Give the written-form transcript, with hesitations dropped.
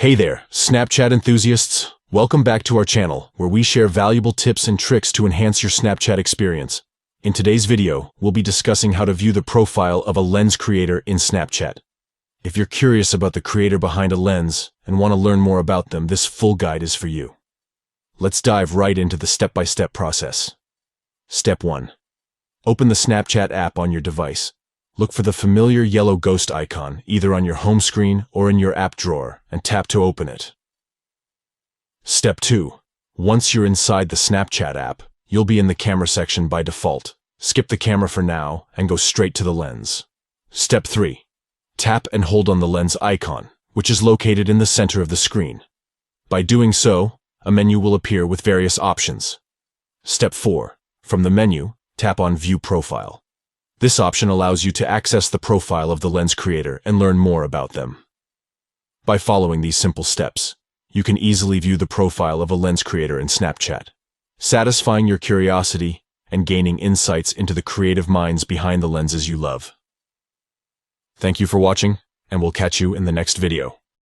Hey there, Snapchat enthusiasts! Welcome back to our channel, where we share valuable tips and tricks to enhance your Snapchat experience. In today's video, we'll be discussing how to view the profile of a lens creator in Snapchat. If you're curious about the creator behind a lens and want to learn more about them, this full guide is for you. Let's dive right into the step-by-step process. Step 1. Open the Snapchat app on your device. Look for the familiar yellow ghost icon, either on your home screen or in your app drawer, and tap to open it. Step 2. Once you're inside the Snapchat app, you'll be in the camera section by default. Skip the camera for now and go straight to the lens. Step 3. Tap and hold on the lens icon, which is located in the center of the screen. By doing so, a menu will appear with various options. Step 4. From the menu, tap on View Profile. This option allows you to access the profile of the lens creator and learn more about them. By following these simple steps, you can easily view the profile of a lens creator in Snapchat, satisfying your curiosity and gaining insights into the creative minds behind the lenses you love. Thank you for watching, and we'll catch you in the next video.